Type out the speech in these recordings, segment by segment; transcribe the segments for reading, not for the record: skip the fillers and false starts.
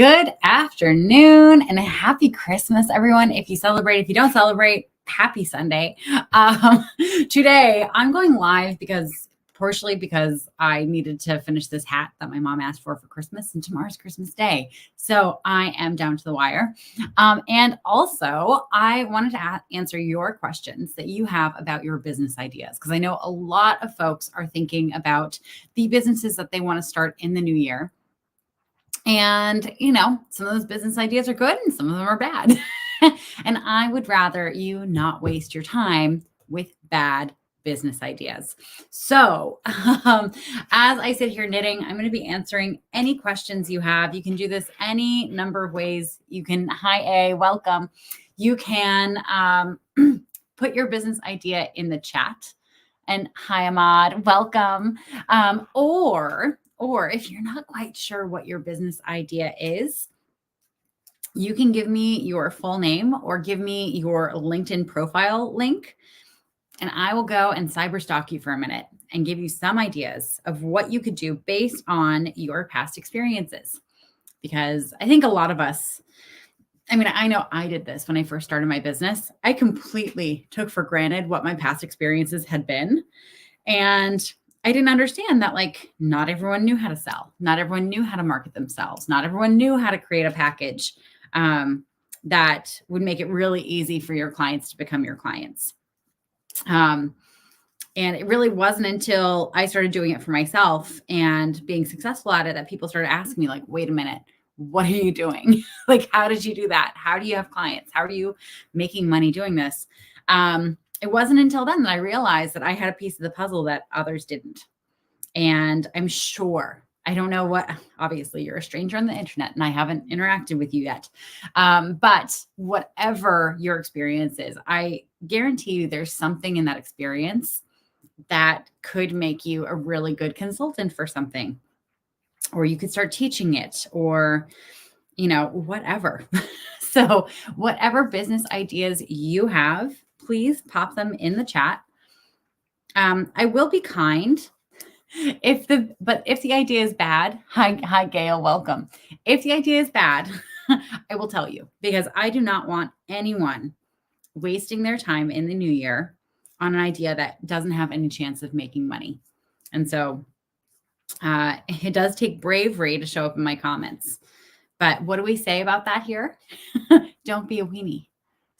Good afternoon and a happy Christmas, everyone. If you celebrate, if you don't celebrate, happy Sunday. Today, I'm going live partially because I needed to finish this hat that my mom asked for Christmas, and tomorrow's Christmas Day. So I am down to the wire. And also, I wanted to answer your questions that you have about your business ideas, because I know a lot of folks are thinking about the businesses that they want to start in the new year. And, some of those business ideas are good and some of them are bad. And I would rather you not waste your time with bad business ideas. So, as I sit here knitting, I'm going to be answering any questions you have. You can do this any number of ways. You can, hi A, welcome. You can put your business idea in the chat. And hi Ahmad, welcome. Or if you're not quite sure what your business idea is, you can give me your full name or give me your LinkedIn profile link, and I will go and cyber stalk you for a minute and give you some ideas of what you could do based on your past experiences. Because I think a lot of us, I know I did this when I first started my business. I completely took for granted what my past experiences had been. And I didn't understand that, not everyone knew how to sell. Not everyone knew how to market themselves. Not everyone knew how to create a package that would make it really easy for your clients to become your clients. And it really wasn't until I started doing it for myself and being successful at it that people started asking me, wait a minute, what are you doing? How did you do that? How do you have clients? How are you making money doing this? It wasn't until then that I realized that I had a piece of the puzzle that others didn't. And I'm sure, I don't know obviously you're a stranger on the internet and I haven't interacted with you yet. But whatever your experience is, I guarantee you there's something in that experience that could make you a really good consultant for something, or you could start teaching it, or, whatever. So whatever business ideas you have, please pop them in the chat. I will be kind. If the idea is bad, hi Gail, welcome. If the idea is bad, I will tell you, because I do not want anyone wasting their time in the new year on an idea that doesn't have any chance of making money. And so it does take bravery to show up in my comments. But what do we say about that here? Don't be a weenie.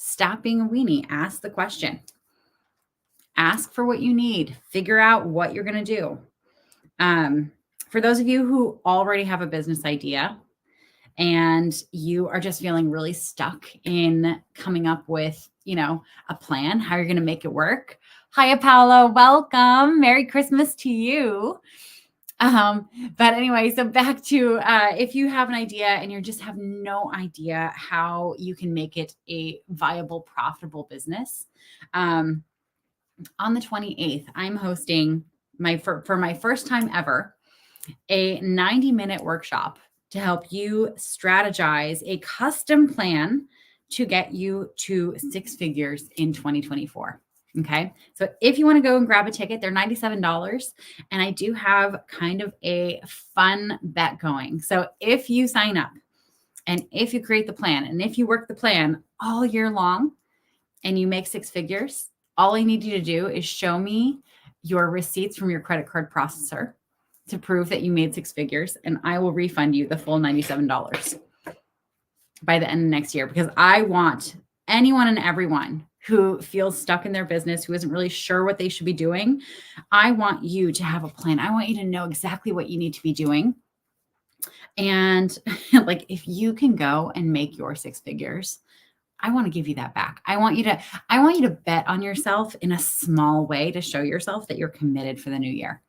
Stop being a weenie. Ask the question. Ask for what you need. Figure out what you're going to do. For those of you who already have a business idea and you are just feeling really stuck in coming up with, a plan, how you're going to make it work. Hiya, Paolo. Welcome. Merry Christmas to you. But anyway, so back to, if you have an idea and you just have no idea how you can make it a viable, profitable business, on the 28th, I'm hosting for my first time ever, a 90-minute workshop to help you strategize a custom plan to get you to 6 figures in 2024. Okay. So if you want to go and grab a ticket, they're $97. And I do have kind of a fun bet going. So if you sign up and if you create the plan and if you work the plan all year long and you make 6 figures, all I need you to do is show me your receipts from your credit card processor to prove that you made 6 figures, and I will refund you the full $97 by the end of next year, because I want anyone and everyone who feels stuck in their business, who isn't really sure what they should be doing. I want you to have a plan. I want you to know exactly what you need to be doing. And if you can go and make your 6 figures, I want to give you that back. I want you to bet on yourself in a small way to show yourself that you're committed for the new year.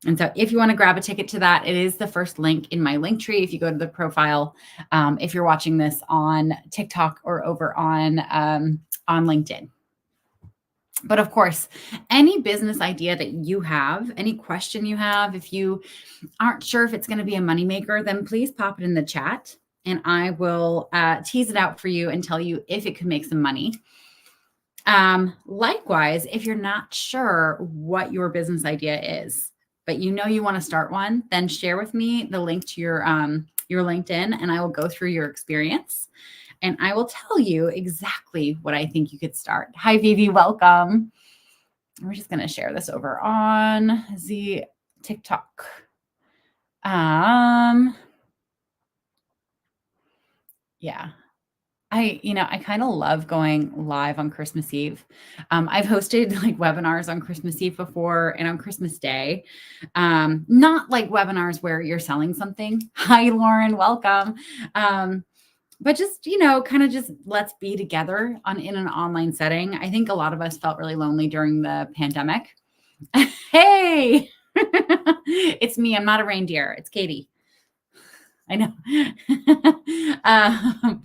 And so if you want to grab a ticket to that, it is the first link in my link tree. If you go to the profile, if you're watching this on TikTok or over on LinkedIn. But of course, any business idea that you have, any question you have, if you aren't sure if it's going to be a moneymaker, then please pop it in the chat and I will tease it out for you and tell you if it could make some money. Likewise, if you're not sure what your business idea is, but you want to start one, then share with me the link to your your LinkedIn, and I will go through your experience and I will tell you exactly what I think you could start. Hi, Vivi, welcome. We're just going to share this over on the TikTok. Yeah. I kind of love going live on Christmas Eve. I've hosted like webinars on Christmas Eve before and on Christmas Day. Not like webinars where you're selling something. Hi, Lauren, welcome. But just, kind of just let's be together in an online setting. I think a lot of us felt really lonely during the pandemic. Hey, it's me. I'm not a reindeer. It's Katie. I know.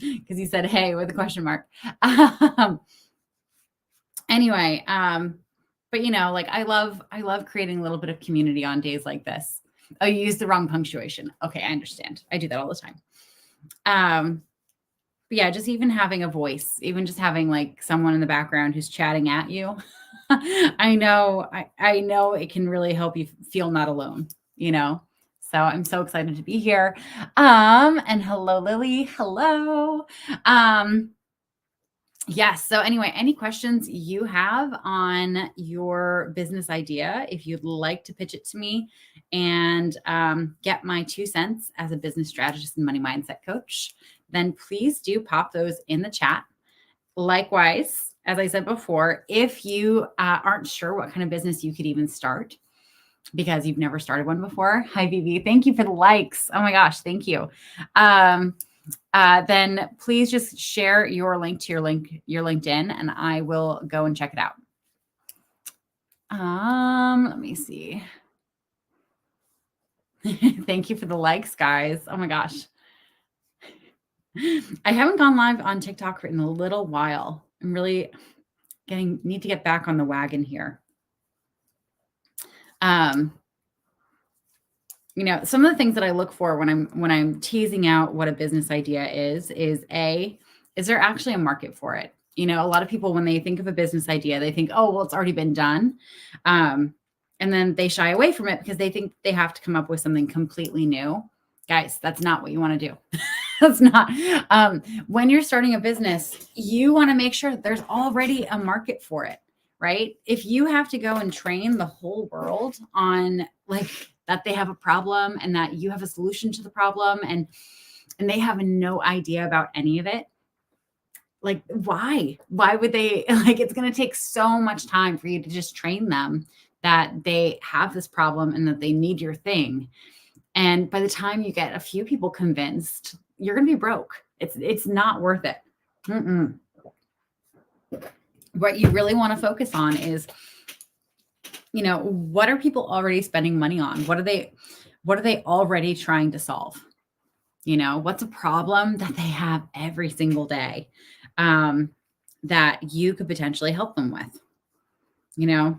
Because he said, hey, with a question mark. Anyway, but like I love creating a little bit of community on days like this. Oh, you used the wrong punctuation. Okay, I understand. I do that all the time. But yeah, just even having a voice, even just having like someone in the background who's chatting at you. I know it can really help you feel not alone, So I'm so excited to be here. And hello, Lily. Hello. Yes. So anyway, any questions you have on your business idea, if you'd like to pitch it to me and get my 2 cents as a business strategist and money mindset coach, then please do pop those in the chat. Likewise, as I said before, if you aren't sure what kind of business you could even start because you've never started one before, hi, Vivi. Thank you for the likes. Oh my gosh, thank you. Then please just share your link to your LinkedIn, and I will go and check it out. Let me see. Thank you for the likes, guys. Oh my gosh. I haven't gone live on TikTok in a little while. I'm really need to get back on the wagon here. Some of the things that I look for when I'm teasing out what a business idea is there actually a market for it? A lot of people, when they think of a business idea, they think, oh, well, it's already been done. And then they shy away from it because they think they have to come up with something completely new. Guys, that's not what you want to do. That's not. When you're starting a business, you want to make sure there's already a market for it, right? If you have to go and train the whole world on like that they have a problem and that you have a solution to the problem and they have no idea about any of it, like why would they it's going to take so much time for you to just train them that they have this problem and that they need your thing. And by the time you get a few people convinced, you're going to be broke. It's not worth it. What you really want to focus on is, what are people already spending money on? What are they already trying to solve? What's a problem that they have every single day that you could potentially help them with? The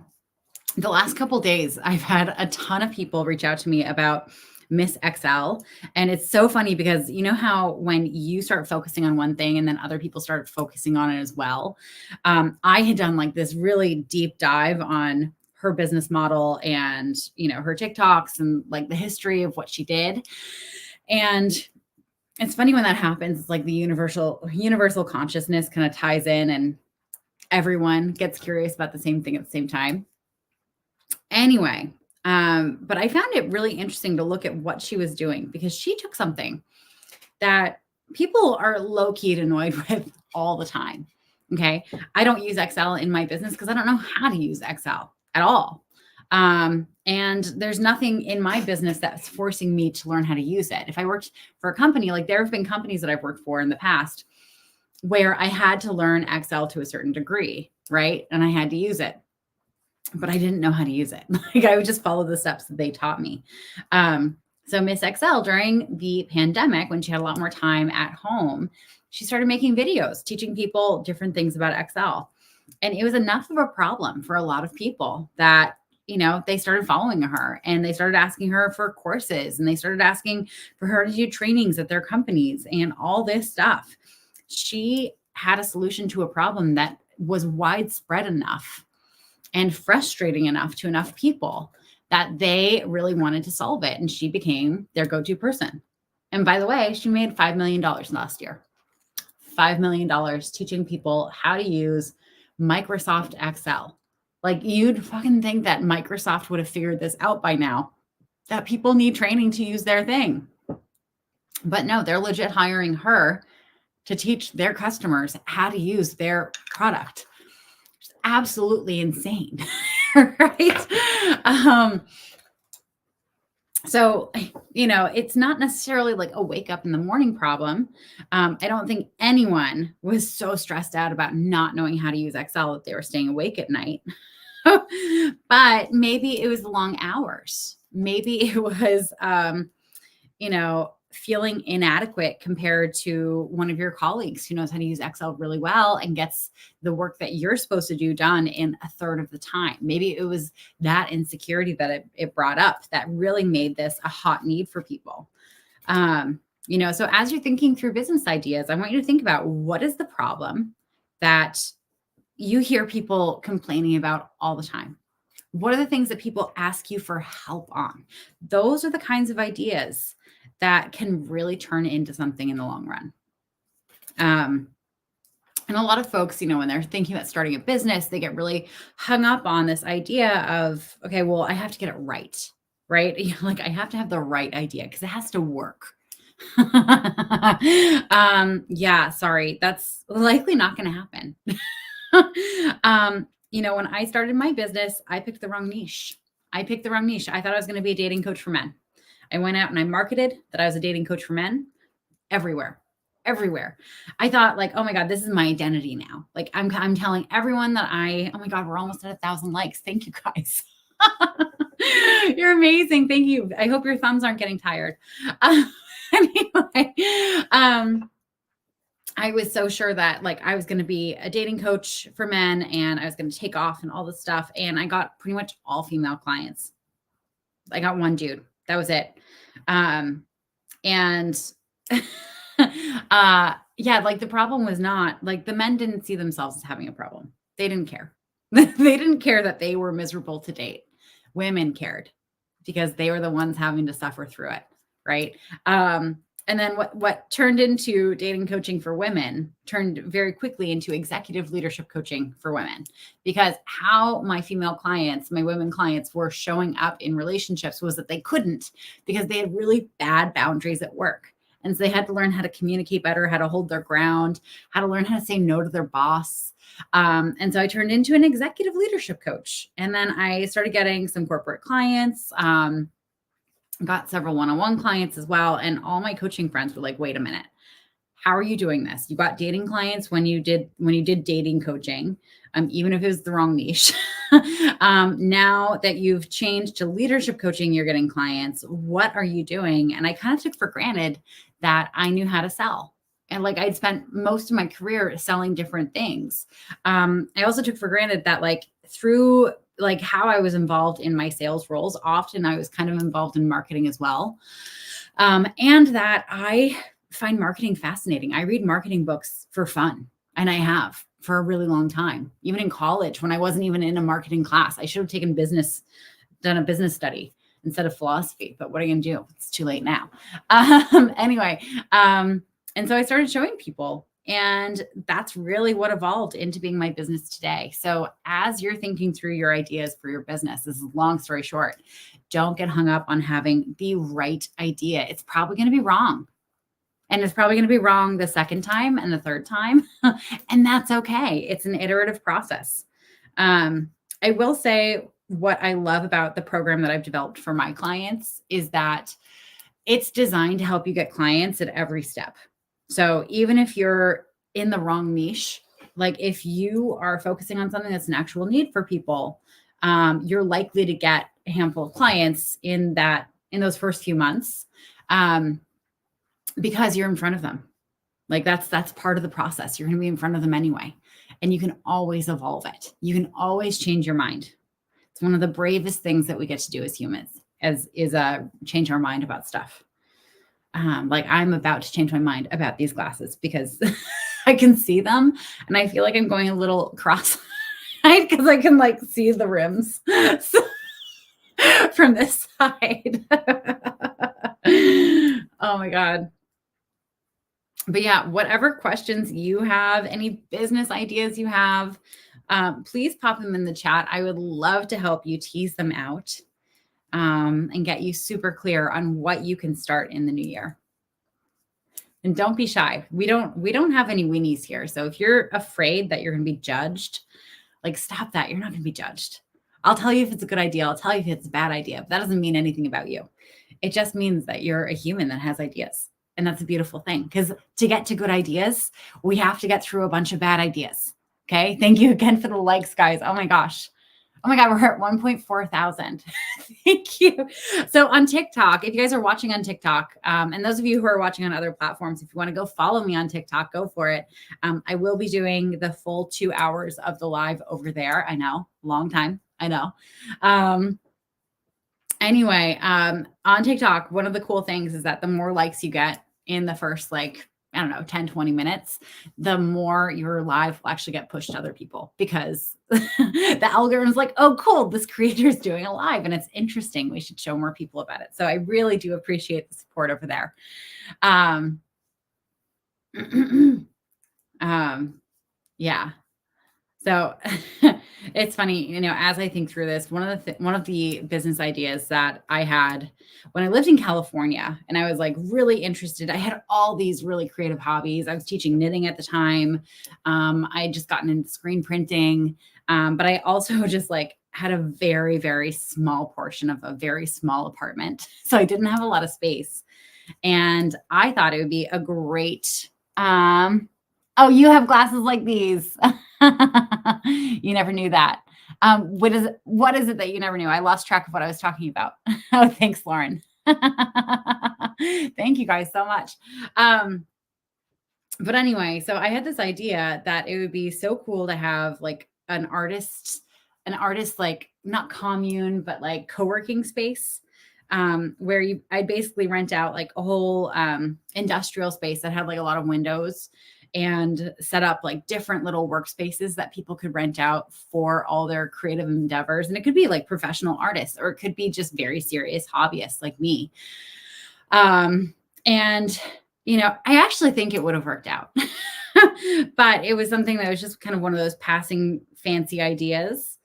last couple of days, I've had a ton of people reach out to me about Miss XL. And it's so funny because you know how when you start focusing on one thing and then other people start focusing on it as well. I had done like this really deep dive on her business model and, her TikToks and like the history of what she did. And it's funny when that happens, it's like the universal consciousness kind of ties in and everyone gets curious about the same thing at the same time. Anyway, but I found it really interesting to look at what she was doing because she took something that people are low-key annoyed with all the time. Okay. I don't use Excel in my business because I don't know how to use Excel at all. And there's nothing in my business that's forcing me to learn how to use it. If I worked for a company, like there have been companies that I've worked for in the past where I had to learn Excel to a certain degree, right? And I had to use it. But I didn't know how to use it. Like I would just follow the steps that they taught me. So Miss XL during the pandemic, when she had a lot more time at home, she started making videos, teaching people different things about Excel. And it was enough of a problem for a lot of people that, they started following her and they started asking her for courses and they started asking for her to do trainings at their companies and all this stuff. She had a solution to a problem that was widespread enough and frustrating enough to enough people that they really wanted to solve it. And she became their go-to person. And by the way, she made $5 million last year. $5 million teaching people how to use Microsoft Excel. Like, you'd fucking think that Microsoft would have figured this out by now, that people need training to use their thing. But no, they're legit hiring her to teach their customers how to use their product. It's absolutely insane, right? So, it's not necessarily like a wake up in the morning problem. I don't think anyone was so stressed out about not knowing how to use Excel that they were staying awake at night. But maybe it was the long hours. Maybe it was, feeling inadequate compared to one of your colleagues who knows how to use Excel really well and gets the work that you're supposed to do done in a third of the time. Maybe it was that insecurity that it brought up that really made this a hot need for people. So as you're thinking through business ideas, I want you to think about, what is the problem that you hear people complaining about all the time? What are the things that people ask you for help on? Those are the kinds of ideas that can really turn into something in the long run. And a lot of folks, when they're thinking about starting a business, they get really hung up on this idea of, okay, well, I have to get it right? Like, I have to have the right idea because it has to work. Yeah, sorry, that's likely not going to happen. When I started my business, I picked the wrong niche. I thought I was going to be a dating coach for men. I went out and I marketed that I was a dating coach for men everywhere. I thought, like, oh my God, this is my identity now. Like, I'm telling everyone that oh my God, we're almost at 1,000 likes. Thank you guys. You're amazing. Thank you. I hope your thumbs aren't getting tired. Anyway, I was so sure that, like, I was going to be a dating coach for men and I was going to take off and all this stuff. And I got pretty much all female clients. I got one dude. That was it. Yeah, like, the problem was not, like, the men didn't see themselves as having a problem. They didn't care. They didn't care that they were miserable to date. Women cared because they were the ones having to suffer through it. Right. And then what turned into dating coaching for women turned very quickly into executive leadership coaching for women, because how my women clients were showing up in relationships was that they couldn't, because they had really bad boundaries at work. And so they had to learn how to communicate better, how to hold their ground, how to learn how to say no to their boss. And so I turned into an executive leadership coach. And then I started getting some corporate clients, got several one-on-one clients as well. And all my coaching friends were like, wait a minute, how are you doing this? You got dating clients when you did dating coaching, even if it was the wrong niche. Now that you've changed to leadership coaching, you're getting clients. What are you doing? And I kind of took for granted that I knew how to sell. And, like, I'd spent most of my career selling different things. I also took for granted that, like, through, like, how I was involved in my sales roles, often I was kind of involved in marketing as well. And that I find marketing fascinating. I read marketing books for fun, and I have for a really long time. Even in college, when I wasn't even in a marketing class, I should have done a business study instead of philosophy. But what are you going to do? It's too late now. Anyway, and so I started showing people, and that's really what evolved into being my business today. So as you're thinking through your ideas for your business, this is a long story short, don't get hung up on having the right idea. It's probably going to be wrong. And it's probably going to be wrong the second time and the third time. And that's okay. It's an iterative process. I will say, what I love about the program that I've developed for my clients is that it's designed to help you get clients at every step. So even if you're in the wrong niche, like, if you are focusing on something that's an actual need for people, you're likely to get a handful of clients in those first few months, because you're in front of them. Like, that's part of the process. You're going to be in front of them anyway, and you can always evolve it. You can always change your mind. It's one of the bravest things that we get to do as humans, is change our mind about stuff. Like, I'm about to change my mind about these glasses because I can see them and I feel like I'm going a little cross-eyed because I can, like, see the rims from this side. Oh my God. But yeah, whatever questions you have, any business ideas you have, please pop them in the chat. I would love to help you tease them out, and get you super clear on what you can start in the new year. And don't be shy. We don't have any weenies here. So if you're afraid that you're going to be judged, like stop that. You're not going to be judged. I'll tell you if it's a good idea. I'll tell you if it's a bad idea. But that doesn't mean anything about you. It just means that you're a human that has ideas. And that's a beautiful thing, because to get to good ideas, we have to get through a bunch of bad ideas. Okay. Thank you again for the likes, guys. Oh my gosh. Oh my God, we're at 1.4 thousand. Thank you. So on TikTok, if you guys are watching on TikTok, and those of you who are watching on other platforms, if you want to go follow me on TikTok, go for it. I will be doing the full 2 hours of the live over there. I know, long time. I know. Anyway, on TikTok, one of the cool things is that the more likes you get in the first, like, I don't know, 10, 20 minutes, the more your live will actually get pushed to other people, because the algorithm's like, oh, cool, this creator is doing a live and it's interesting. We should show more people about it. So I really do appreciate the support over there. Yeah. So it's funny, as I think through this, one of the business ideas that I had when I lived in California, and I was like really interested. I had all these really creative hobbies. I was teaching knitting at the time. I had just gotten into screen printing. But I also just like had a very, very small portion of a very small apartment. So I didn't have a lot of space. And I thought it would be a great, oh, you have glasses like these. You never knew that. What is it that you never knew? I lost track of what I was talking about. Oh, thanks, Lauren. Thank you guys so much. But anyway, so I had this idea that it would be so cool to have like an artist, like not commune, but like co-working space, where I'd basically rent out like a whole industrial space that had like a lot of windows, and set up like different little workspaces that people could rent out for all their creative endeavors. And it could be like professional artists, or it could be just very serious hobbyists like me. And I actually think it would have worked out. But it was something that was just kind of one of those passing fancy ideas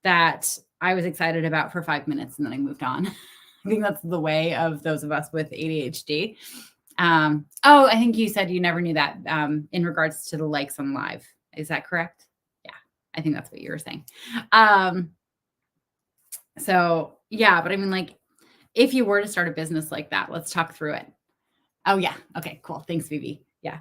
that I was excited about for 5 minutes, and then I moved on. I think that's the way of those of us with ADHD. Oh, I think you said you never knew that, in regards to the likes on live. Is that correct? Yeah, I think that's what you were saying. So yeah, but I mean, like, if you were to start a business like that, let's talk through it. Oh yeah. Okay, cool. Thanks, Vivi. Yeah.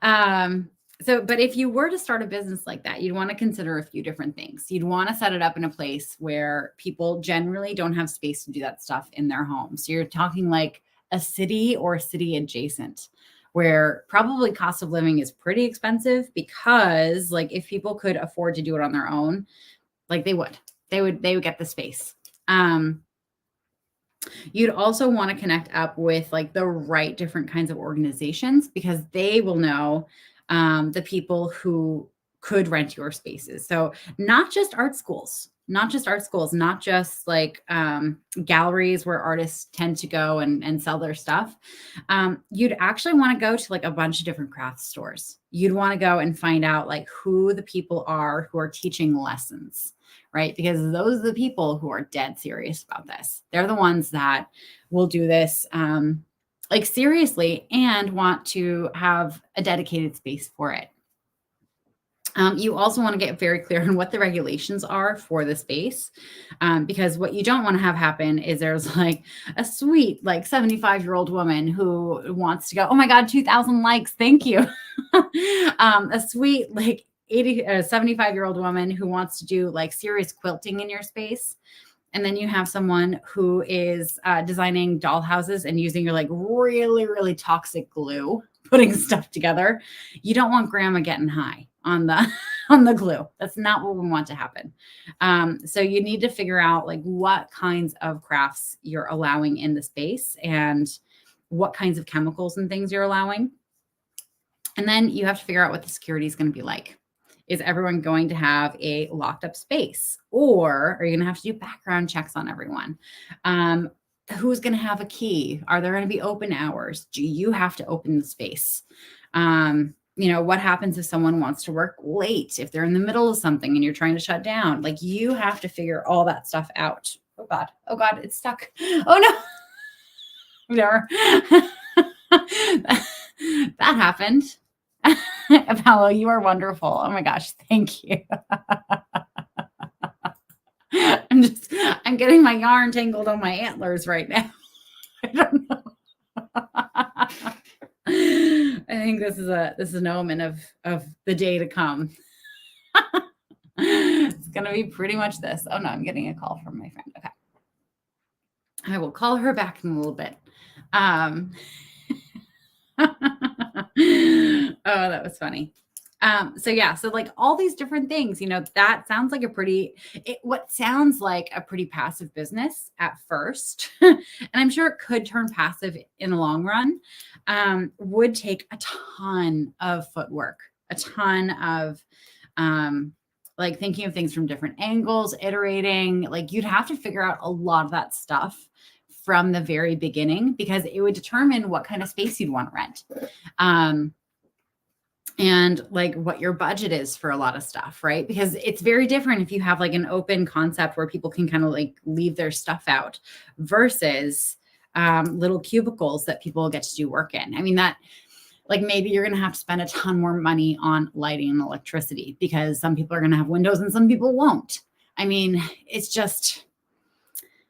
But if you were to start a business like that, you'd want to consider a few different things. You'd want to set it up in a place where people generally don't have space to do that stuff in their home. So you're talking like a city or city adjacent, where probably cost of living is pretty expensive, because like if people could afford to do it on their own, like they would get the space. You'd also want to connect up with like the right different kinds of organizations, because they will know the people who could rent your spaces. So not just art schools, not just like galleries where artists tend to go and sell their stuff. You'd actually want to go to like a bunch of different craft stores. You'd want to go and find out like who the people are who are teaching lessons, right? Because those are the people who are dead serious about this. They're the ones that will do this like seriously and want to have a dedicated space for it. You also want to get very clear on what the regulations are for the space, because what you don't want to have happen is there's like a sweet, like 75-year-old woman who wants to go, oh my God, 2,000 likes. Thank you. A sweet, like 75-year-old woman who wants to do like serious quilting in your space. And then you have someone who is designing doll houses and using your like really, really toxic glue, putting stuff together. You don't want grandma getting high on the glue. That's not what we want to happen. So you need to figure out like what kinds of crafts you're allowing in the space and what kinds of chemicals and things you're allowing. And then you have to figure out what the security is going to be like. Is everyone going to have a locked up space, or are you going to have to do background checks on everyone? who's going to have a key? Are there going to be open hours? Do you have to open the space? What happens if someone wants to work late, if they're in the middle of something and you're trying to shut down? Like, you have to figure all that stuff out. Oh God. Oh God, it's stuck. Oh no. Never. That happened. Apollo, you are wonderful. Oh my gosh. Thank you. I'm getting my yarn tangled on my antlers right now. I don't know. I think this is an omen of the day to come. It's gonna be pretty much this. Oh no, I'm getting a call from my friend. Okay. I will call her back in a little bit. Oh, that was funny. So like all these different things, that sounds like what sounds like a pretty passive business at first, and I'm sure it could turn passive in the long run, would take a ton of footwork, a ton of, like thinking of things from different angles, iterating. Like, you'd have to figure out a lot of that stuff from the very beginning, because it would determine what kind of space you'd want to rent. And like what your budget is for a lot of stuff, right? Because it's very different if you have like an open concept where people can kind of like leave their stuff out versus little cubicles that people get to do work in. I mean, that like maybe you're going to have to spend a ton more money on lighting and electricity because some people are going to have windows and some people won't. I mean, it's just,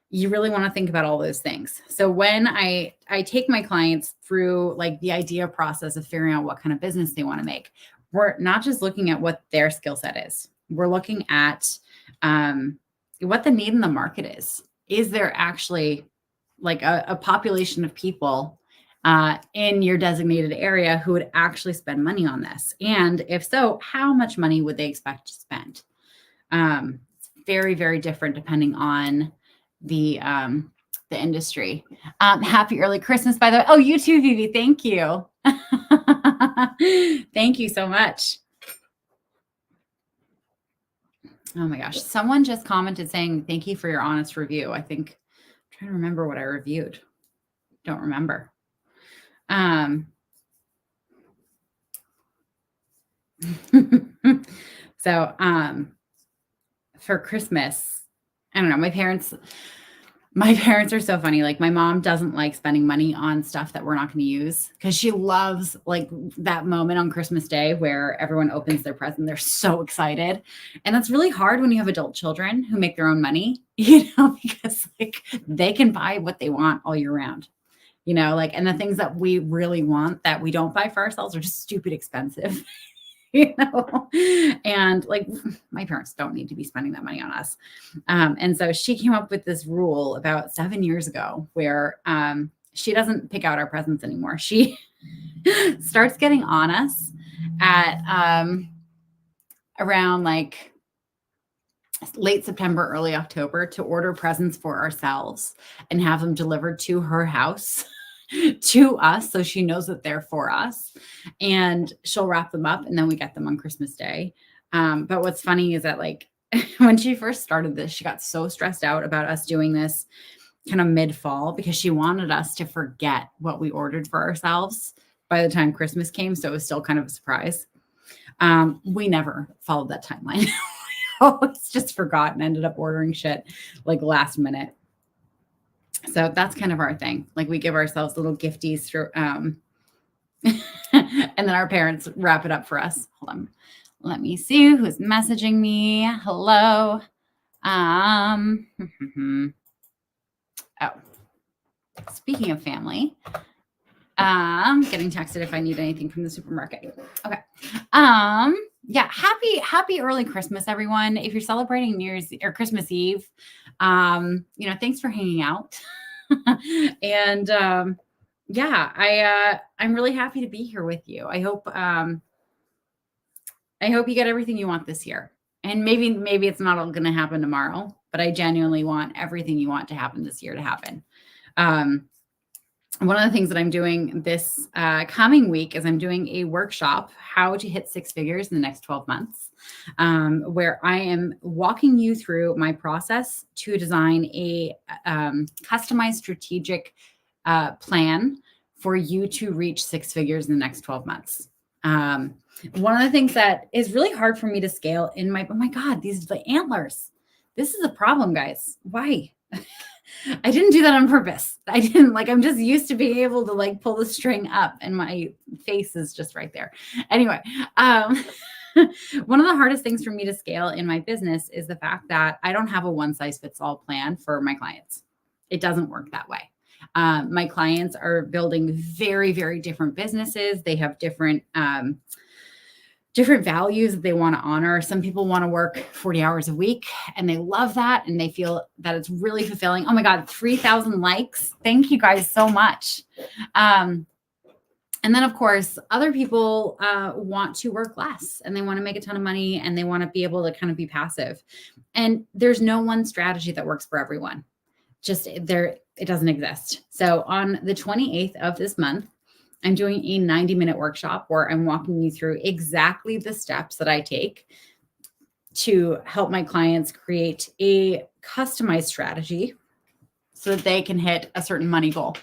you really want to think about all those things. So when I take my clients through like the idea process of figuring out what kind of business they want to make, we're not just looking at what their skill set is. We're looking at what the need in the market is. Is there actually like a population of people in your designated area who would actually spend money on this? And if so, how much money would they expect to spend? It's very, very different depending on the industry. Happy early Christmas, by the way. Oh, you too, Vivi. Thank you. Thank you so much. Oh my gosh. Someone just commented saying, thank you for your honest review. I think I'm trying to remember what I reviewed. Don't remember. So for Christmas, I don't know, my parents are so funny. Like, my mom doesn't like spending money on stuff that we're not going to use, because she loves like that moment on Christmas Day where everyone opens their present. They're so excited. And that's really hard when you have adult children who make their own money, because like they can buy what they want all year round, and the things that we really want that we don't buy for ourselves are just stupid expensive. And like, my parents don't need to be spending that money on us. And so she came up with this rule about 7 years ago where she doesn't pick out our presents anymore. She starts getting on us at around like late September, early October to order presents for ourselves and have them delivered to her house. To us, so she knows that they're for us, and she'll wrap them up and then we get them on Christmas Day. But what's funny is that like when she first started this, she got so stressed out about us doing this kind of mid-fall because she wanted us to forget what we ordered for ourselves by the time Christmas came, so it was still kind of a surprise. We never followed that timeline. We always just forgot and ended up ordering shit like last minute. So that's kind of our thing. Like, we give ourselves little gifties through, and then our parents wrap it up for us. Hold on. Let me see who's messaging me. Hello. Oh, speaking of family, getting texted if I need anything from the supermarket. Okay. Yeah. Happy early Christmas, everyone. If you're celebrating New Year's or Christmas Eve, thanks for hanging out. And yeah, I'm really happy to be here with you. I hope you get everything you want this year. And maybe it's not all going to happen tomorrow, but I genuinely want everything you want to happen this year to happen. One of the things that I'm doing this coming week is I'm doing a workshop, how to hit 6 figures in the next 12 months. where I am walking you through my process to design a customized strategic plan for you to reach six figures in the next 12 months. One of the things that is really hard for me to scale in my, oh my God, these the antlers. This is a problem, guys. Why? I didn't do that on purpose. I didn't I'm just used to being able to pull the string up and my face is just right there. Anyway, one of the hardest things for me to scale in my business is the fact that I don't have a one size fits all plan for my clients. It doesn't work that way. My clients are building very, very different businesses. They have different values that they want to honor. Some people want to work 40 hours a week and they love that and they feel that it's really fulfilling. Oh my God, 3,000 likes. Thank you guys so much. And then of course, other people want to work less and they want to make a ton of money and they want to be able to kind of be passive. And there's no one strategy that works for everyone. It doesn't exist. So on the 28th of this month, I'm doing a 90-minute workshop where I'm walking you through exactly the steps that I take to help my clients create a customized strategy so that they can hit a certain money goal.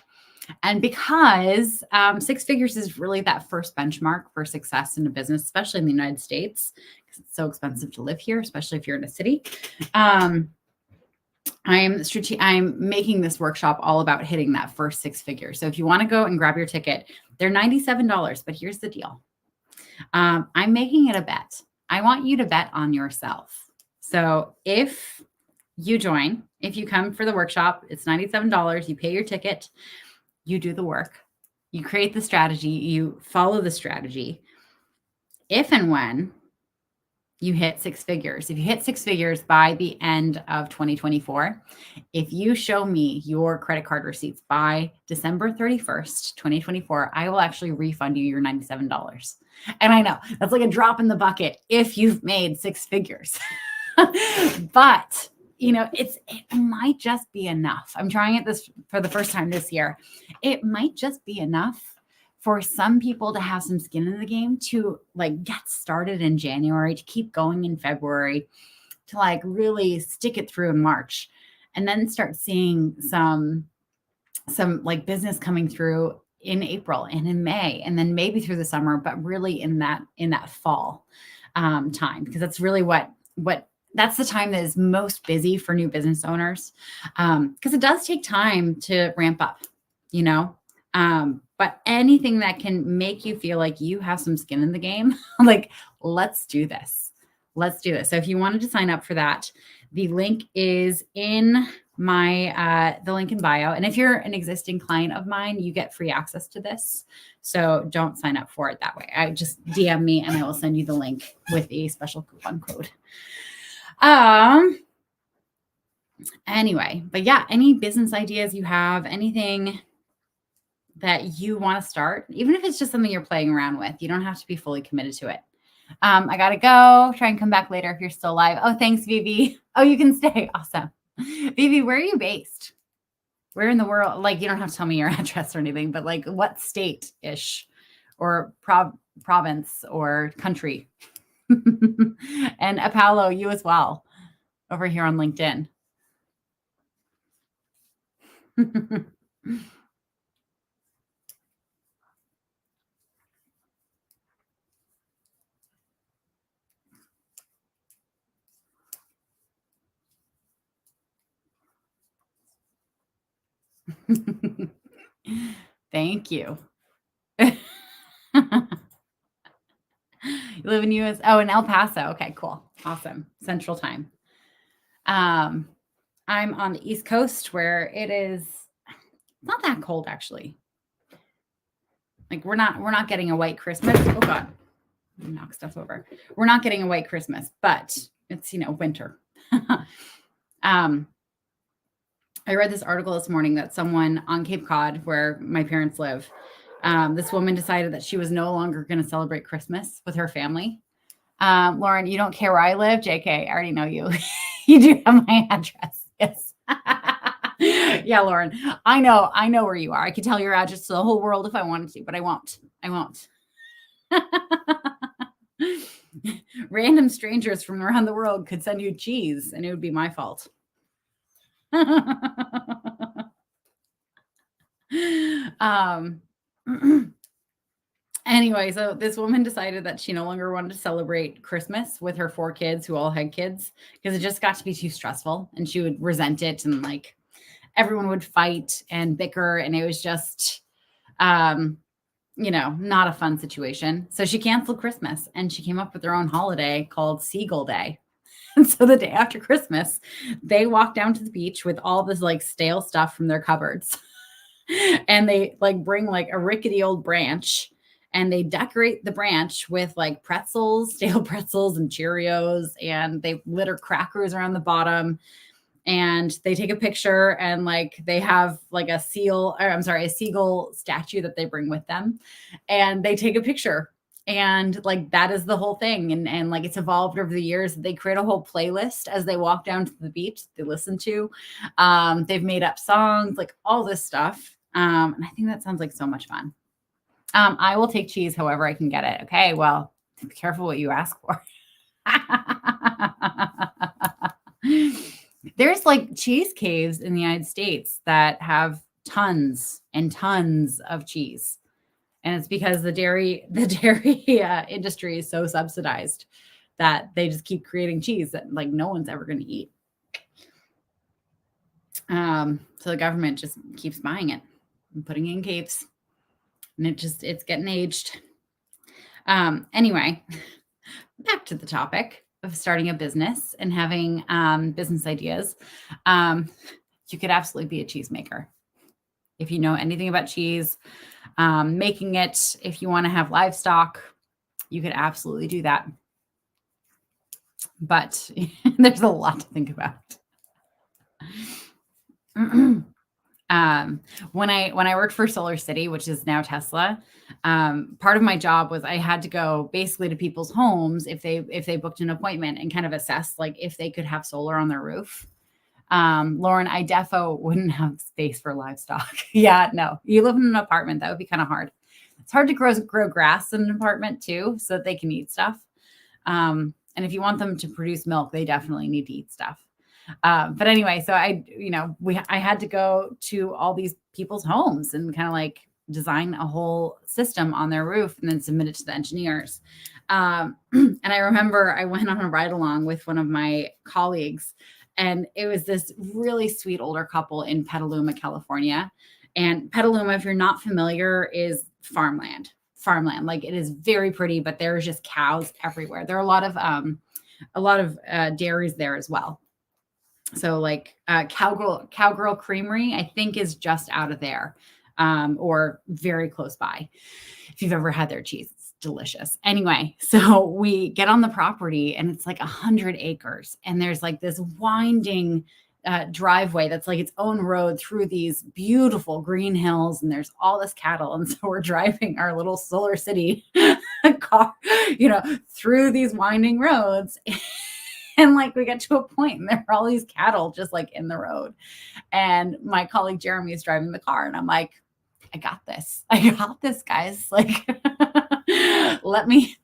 And because six figures is really that first benchmark for success in a business, especially in the United States, because it's so expensive to live here, especially if you're in a city. I'm making this workshop all about hitting that first six figures. So if you want to go and grab your ticket, they're $97, but here's the deal. I'm making it a bet. I want you to bet on yourself. So if you join, if you come for the workshop, it's $97. You pay your ticket, you do the work, you create the strategy, you follow the strategy. If and when you hit six figures. If you hit six figures by the end of 2024, if you show me your credit card receipts by December 31st, 2024, I will actually refund you your $97. And I know that's like a drop in the bucket if you've made six figures. But it might just be enough. I'm trying it this for the first time this year. It might just be enough for some people to have some skin in the game, to get started in January, to keep going in February, to really stick it through in March, and then start seeing some business coming through in April and in May, and then maybe through the summer, but really in that fall time, because that's really what that's the time that is most busy for new business owners, because it does take time to ramp up, but anything that can make you feel like you have some skin in the game, let's do this. Let's do this. So if you wanted to sign up for that, the link is in the link in bio. And if you're an existing client of mine, you get free access to this. So don't sign up for it that way. I just DM me and I will send you the link with a special coupon code. Anyway, but yeah, any business ideas you have, anything that you want to start, even if it's just something you're playing around with, you don't have to be fully committed to it. I got to go. Try and come back later if you're still alive. Oh, thanks, Vivi. Oh, you can stay. Awesome. Vivi, where are you based? Where in the world? You don't have to tell me your address or anything, but what state-ish or province or country? And Apollo, you as well, over here on LinkedIn. Thank you. You live in US? Oh, in El Paso. Okay, cool. Awesome. Central time. I'm on the East Coast where it is not that cold, actually. We're not getting a white Christmas. Oh God, knock stuff over. We're not getting a white Christmas, but it's, winter. I read this article this morning that someone on Cape Cod, where my parents live, this woman decided that she was no longer going to celebrate Christmas with her family. Lauren, you don't care where I live? JK, I already know you. You do have my address. Yes. Yeah, Lauren, I know where you are. I could tell your address to the whole world if I wanted to, but I won't. Random strangers from around the world could send you cheese and it would be my fault. um, anyway, so this woman decided that she no longer wanted to celebrate Christmas with her 4 kids who all had kids because it just got to be too stressful and she would resent it and like everyone would fight and bicker and it was just not a fun situation. So she canceled Christmas and she came up with her own holiday called Seagull Day. And so the day after Christmas, they walk down to the beach with all this like stale stuff from their cupboards. And they like bring like a rickety old branch and they decorate the branch with like pretzels, stale pretzels and Cheerios, and they litter crackers around the bottom and they take a picture and like they have like a seagull statue that they bring with them and they take a picture and like that is the whole thing and like it's evolved over the years. They create a whole playlist as they walk down to the beach they listen to. They've made up songs, like all this stuff. And I think that sounds like so much fun. I will take cheese however I can get it. Okay, well, be careful what you ask for. There's like cheese caves in the United States that have tons and tons of cheese. And it's because the dairy industry is so subsidized that they just keep creating cheese that like no one's ever going to eat. So the government just keeps buying it and putting it in caves, and it's getting aged. Anyway, back to the topic of starting a business and having business ideas. You could absolutely be a cheesemaker. If you know anything about cheese, making it, if you want to have livestock, you could absolutely do that. But there's a lot to think about. When I worked for Solar City, which is now Tesla, part of my job was I had to go basically to people's homes if they booked an appointment and kind of assess like if they could have solar on their roof. Lauren, I defo wouldn't have space for livestock. Yeah, no, you live in an apartment. That would be kind of hard. It's hard to grow grass in an apartment too, so that they can eat stuff. And if you want them to produce milk, they definitely need to eat stuff. But anyway, so I had to go to all these people's homes and kind of like design a whole system on their roof and then submit it to the engineers. And I remember I went on a ride along with one of my colleagues, and it was this really sweet older couple in Petaluma, California. And Petaluma, if you're not familiar, is farmland. Like it is very pretty, but there's just cows everywhere. There are a lot of dairies there as well. So like Cowgirl Creamery, I think is just out of there, or very close by. If you've ever had their cheese, it's delicious. Anyway, so we get on the property and it's like 100 acres and there's like this winding driveway that's like its own road through these beautiful green hills and there's all this cattle. And so we're driving our little Solar City car, through these winding roads. And like we get to a point and there are all these cattle just like in the road. And my colleague Jeremy is driving the car and I'm like, I got this, guys. Like, let me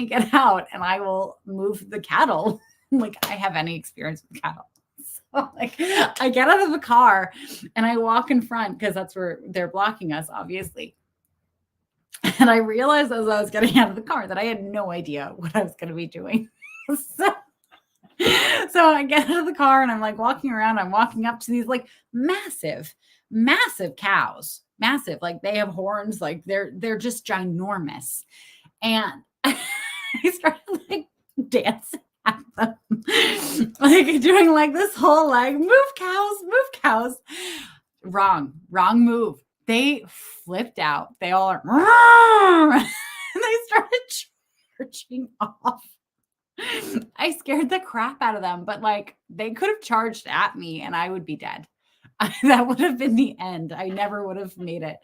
get out and I will move the cattle. Like I have any experience with cattle. So like I get out of the car and I walk in front because that's where they're blocking us, obviously. And I realized as I was getting out of the car that I had no idea what I was going to be doing. So I get out of the car and I'm like walking around. I'm walking up to these like massive cows, massive, like they have horns, like they're just ginormous. And I started like dancing at them, like doing like this whole like move cows. Wrong move. They flipped out. They all are, and they started charging off. I scared the crap out of them, but like they could have charged at me and I would be dead. That would have been the end. I never would have made it.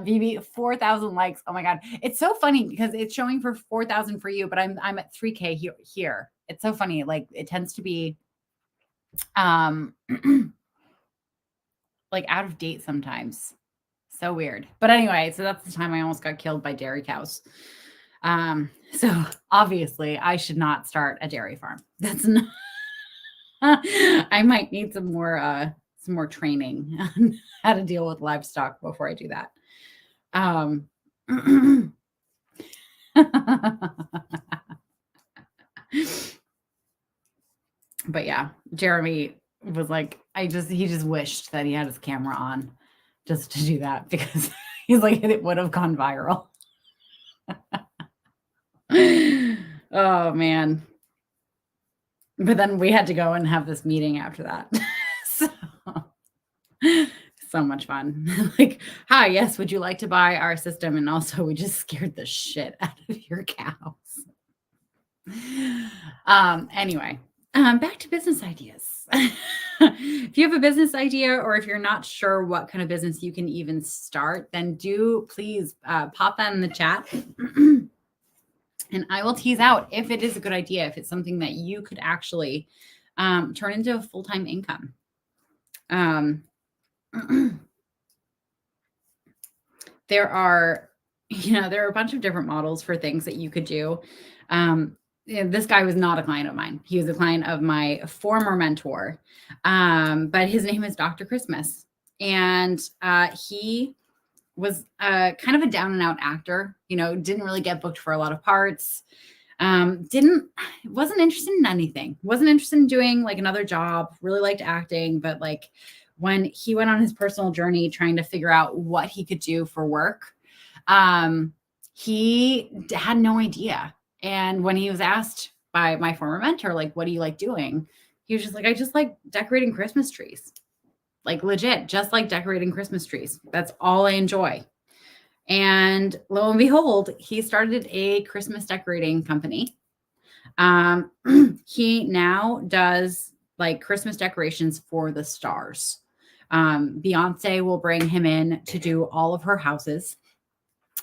Vivi, 4,000 likes. Oh my God. It's so funny because it's showing for 4,000 for you, but I'm at 3K here. It's so funny. Like it tends to be like out of date sometimes. So weird. But anyway, so that's the time I almost got killed by dairy cows. So obviously I should not start a dairy farm. That's not, I might need some more training on how to deal with livestock before I do that. But yeah, Jeremy was like, he just wished that he had his camera on just to do that because he's like, it would have gone viral. Oh man. But then we had to go and have this meeting after that. So much fun. Like, hi, yes, would you like to buy our system? And also we just scared the shit out of your cows. Anyway, back to business ideas. If you have a business idea or if you're not sure what kind of business you can even start, then do please pop that in the chat. And I will tease out if it is a good idea, if it's something that you could actually turn into a full-time income. There are a bunch of different models for things that you could do. This guy was not a client of mine. He was a client of my former mentor, but his name is Dr. Christmas. And he was kind of a down and out actor, didn't really get booked for a lot of parts. Wasn't interested in anything, wasn't interested in doing like another job, really liked acting. But like when he went on his personal journey, trying to figure out what he could do for work, he had no idea. And when he was asked by my former mentor, like, what do you like doing? He was just like, I just like decorating Christmas trees. Like legit, just like decorating Christmas trees. That's all I enjoy. And lo and behold, he started a Christmas decorating company. He now does like Christmas decorations for the stars. Beyonce will bring him in to do all of her houses,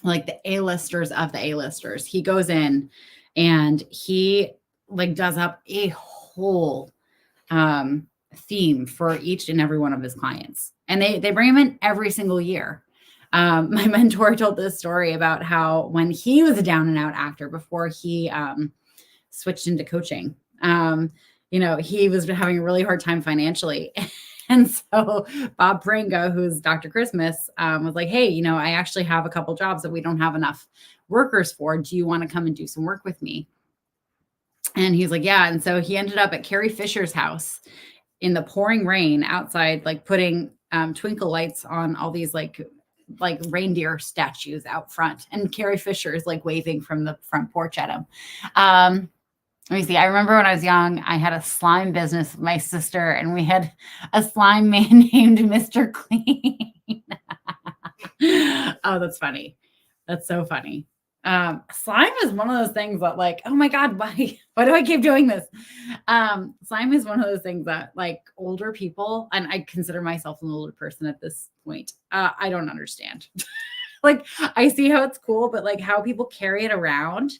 like the A-listers of the A-listers. He goes in and he like does up a whole theme for each and every one of his clients. And they bring him in every single year. My mentor told this story about how when he was a down and out actor before he switched into coaching, he was having a really hard time financially. And so Bob Pringa, who's Dr. Christmas, was like, hey, I actually have a couple jobs that we don't have enough workers for. Do you want to come and do some work with me? And he's like, yeah. And so he ended up at Carrie Fisher's house in the pouring rain outside, like putting twinkle lights on all these like reindeer statues out front. And Carrie Fisher is like waving from the front porch at him. Let me see. I remember when I was young, I had a slime business with my sister, and we had a slime man named Mr. Clean. Oh, that's funny. That's so funny. Slime is one of those things that like, oh my God, why do I keep doing this? Slime is one of those things that like older people, and I consider myself an older person at this point, I don't understand. Like I see how it's cool, but like how people carry it around.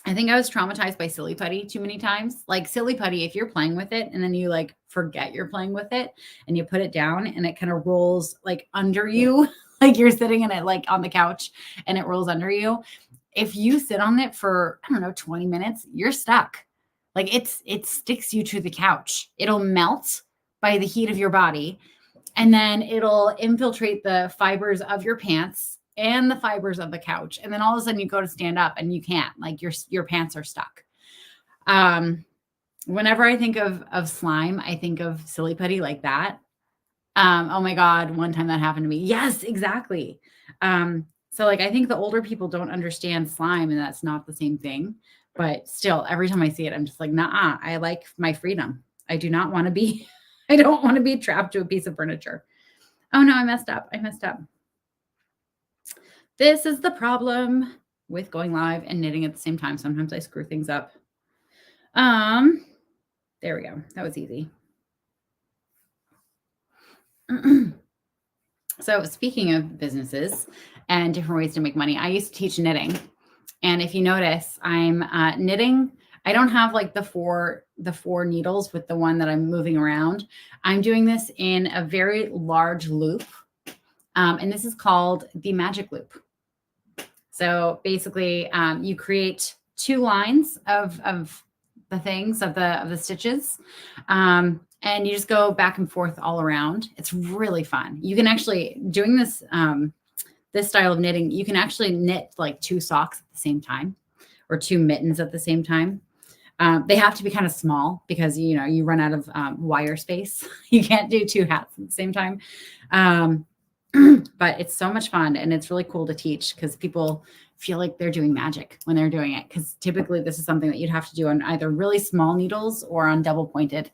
I think I was traumatized by silly putty too many times. Like silly putty, if you're playing with it and then you like forget you're playing with it and you put it down and it kind of rolls like under you, like you're sitting in it like on the couch and it rolls under you. If you sit on it for, I don't know, 20 minutes, you're stuck. Like it sticks you to the couch. It'll melt by the heat of your body. And then it'll infiltrate the fibers of your pants and the fibers of the couch. And then all of a sudden you go to stand up and you can't, like your pants are stuck. Whenever I think of slime, I think of silly putty like that. Oh my God, one time that happened to me. Yes, exactly. So like, I think the older people don't understand slime and that's not the same thing, but still every time I see it, I'm just like, nah, I like my freedom. I do not want to be, I don't want to be trapped to a piece of furniture. Oh no, I messed up. This is the problem with going live and knitting at the same time. Sometimes I screw things up. There we go. That was easy. So speaking of businesses and different ways to make money, I used to teach knitting. And if you notice, I'm knitting. I don't have like the four needles with the one that I'm moving around. I'm doing this in a very large loop. And this is called the magic loop. So basically, you create 2 lines of the things of the stitches, and you just go back and forth all around. It's really fun. You can actually doing this this style of knitting. You can actually knit like 2 socks at the same time, or 2 mittens at the same time. They have to be kind of small because you run out of wire space. You can't do 2 hats at the same time. But it's so much fun, and it's really cool to teach because people feel like they're doing magic when they're doing it. Because typically this is something that you'd have to do on either really small needles or on double pointed.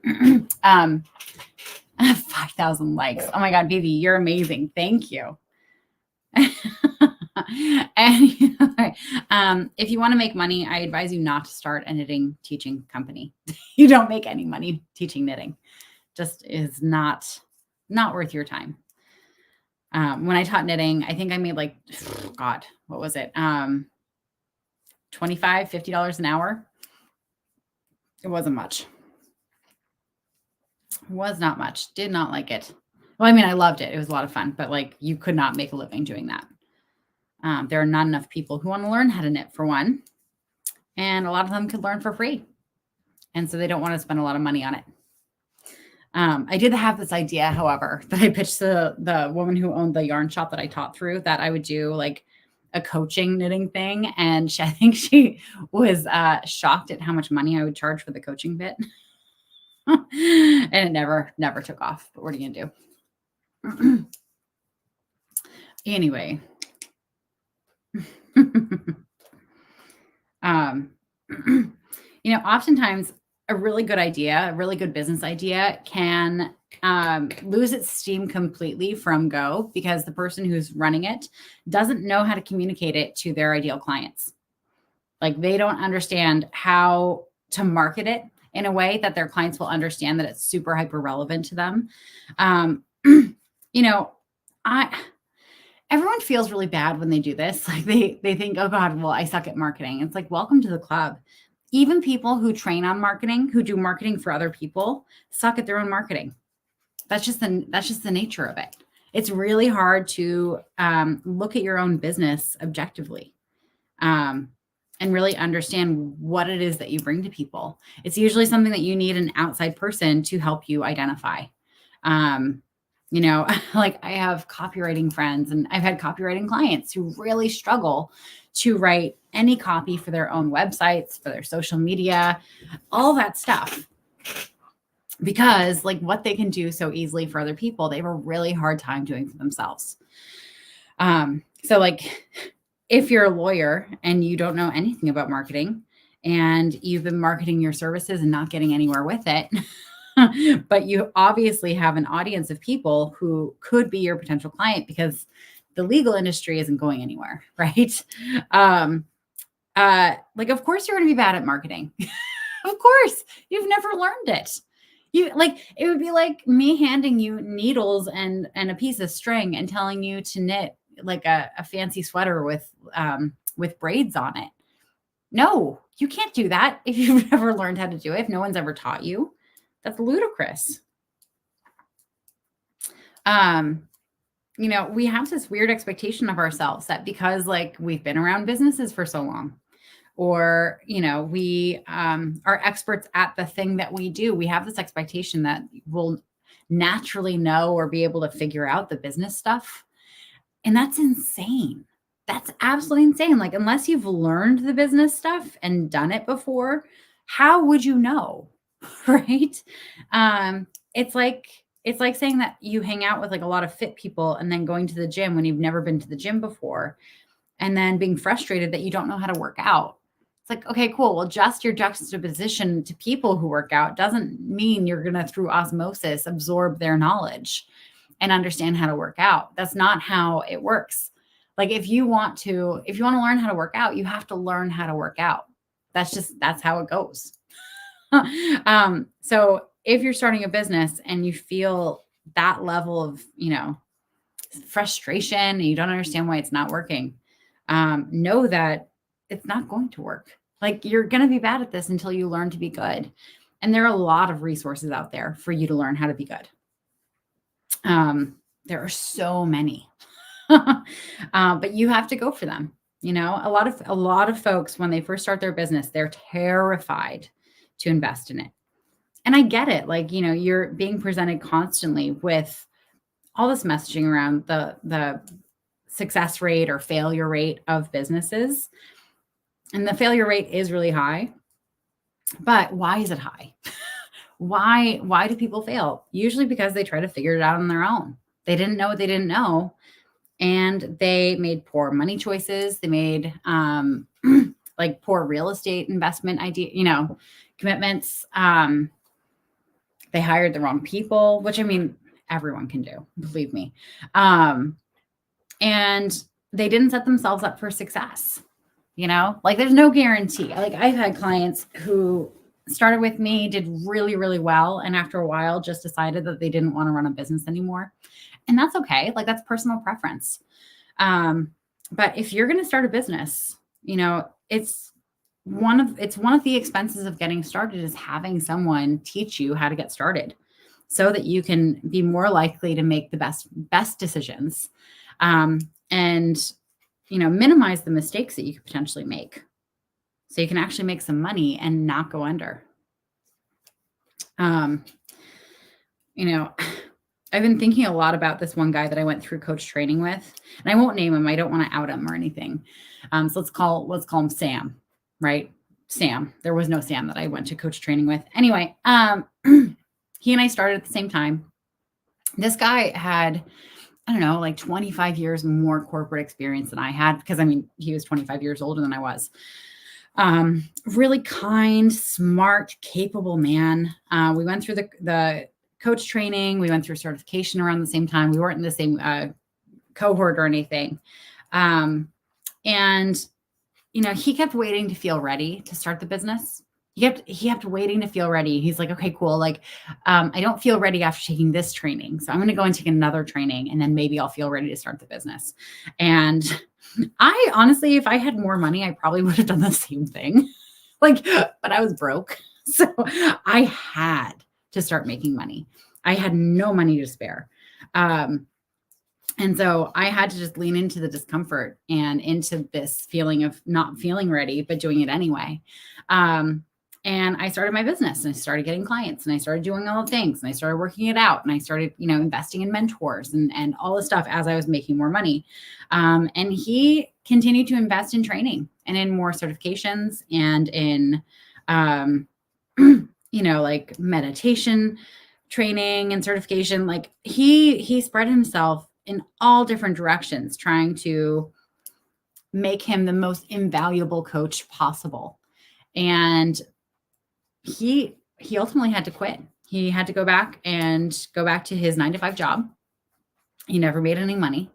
5,000 likes. Oh my God, baby, you're amazing. Thank you. And if you want to make money, I advise you not to start a knitting teaching company. You don't make any money teaching knitting. Just is not worth your time. When I taught knitting, I think I made like, God, what was it? $25, $50 an hour. It wasn't much. It was not much. Did not like it. Well, I mean, I loved it. It was a lot of fun, but like you could not make a living doing that. There are not enough people who want to learn how to knit, for one. And a lot of them could learn for free. And so they don't want to spend a lot of money on it. I did have this idea, however, that I pitched the woman who owned the yarn shop that I taught through, that I would do like a coaching knitting thing. And I think she was shocked at how much money I would charge for the coaching bit. And it never took off. But what are you going to do? Anyway. Oftentimes a really good idea, a really good business idea can lose its steam completely from go because the person who's running it doesn't know how to communicate it to their ideal clients. Like they don't understand how to market it in a way that their clients will understand that it's super hyper relevant to them. Everyone feels really bad when they do this. Like they think, oh God, well, I suck at marketing. It's like, welcome to the club. Even people who train on marketing, who do marketing for other people, suck at their own marketing. That's just the nature of it. It's really hard to look at your own business objectively and really understand what it is that you bring to people. It's usually something that you need an outside person to help you identify. Like I have copywriting friends and I've had copywriting clients who really struggle to write any copy for their own websites, for their social media, all that stuff. Because like what they can do so easily for other people, they have a really hard time doing for themselves. So like if you're a lawyer and you don't know anything about marketing and you've been marketing your services and not getting anywhere with it, but you obviously have an audience of people who could be your potential client because the legal industry isn't going anywhere, right? Like, of course you're going to be bad at marketing. Of course, you've never learned it. It would be like me handing you needles and a piece of string and telling you to knit like a fancy sweater with braids on it. No, you can't do that if you've never learned how to do it. If no one's ever taught you. That's ludicrous. We have this weird expectation of ourselves that because like we've been around businesses for so long, or, we are experts at the thing that we do, we have this expectation that we'll naturally know or be able to figure out the business stuff. And that's insane. That's absolutely insane. Like, unless you've learned the business stuff and done it before, how would you know? Right? It's like saying that you hang out with like a lot of fit people and then going to the gym when you've never been to the gym before and then being frustrated that you don't know how to work out. It's like, okay, cool. Well, just your juxtaposition to people who work out doesn't mean you're going to, through osmosis, absorb their knowledge and understand how to work out. That's not how it works. Like if you want to learn how to work out, you have to learn how to work out. That's how it goes. So if you're starting a business and you feel that level of, frustration and you don't understand why it's not working, know that it's not going to work. Like you're going to be bad at this until you learn to be good. And there are a lot of resources out there for you to learn how to be good. There are so many. But you have to go for them. You know, a lot of folks, when they first start their business, they're terrified to invest in it. And I get it. Like, you know, you're being presented constantly with all this messaging around the success rate or failure rate of businesses. And the failure rate is really high. But why is it high? Why do people fail? Usually because they try to figure it out on their own. They didn't know what they didn't know, and they made poor money choices. They made like poor real estate investment idea, you know, commitments. They hired the wrong people, which I mean, everyone can do, believe me. And they didn't set themselves up for success. You know, like there's no guarantee. Like I've had clients who started with me, did really, really well, and after a while just decided that they didn't want to run a business anymore. And that's okay. Like that's personal preference. But if you're going to start a business, you know, it's one of the expenses of getting started is having someone teach you how to get started so that you can be more likely to make the best decisions. And, you know, minimize the mistakes that you could potentially make so you can actually make some money and not go under. You know, I've been thinking a lot about this one guy that I went through coach training with, and I won't name him. I don't want to out him or anything. So let's call him Sam, right? Sam. There was no Sam that I went to coach training with. Anyway, he and I started at the same time. This guy had, I don't know, like 25 years more corporate experience than I had, because I mean, he was 25 years older than I was. Really kind, smart, capable man. We went through the coach training. We went through certification around the same time. We weren't in the same cohort or anything. And, you know, he kept waiting to feel ready to start the business. He kept waiting to feel ready. He's like, okay, cool. Like, I don't feel ready after taking this training. So I'm going to go and take another training, and then maybe I'll feel ready to start the business. And I honestly, if I had more money, I probably would have done the same thing. Like, but I was broke. So I had to start making money. I had no money to spare. And so I had to just lean into the discomfort and into this feeling of not feeling ready, but doing it anyway. And I started my business, and I started getting clients, and I started doing all the things, and I started working it out, and I started, you know, investing in mentors and all this stuff as I was making more money. And he continued to invest in training and in more certifications and in, you know, like meditation training and certification. Like he spread himself in all different directions, trying to make him the most invaluable coach possible. And he ultimately had to quit. He had to go back to his 9-to-5 job. He never made any money.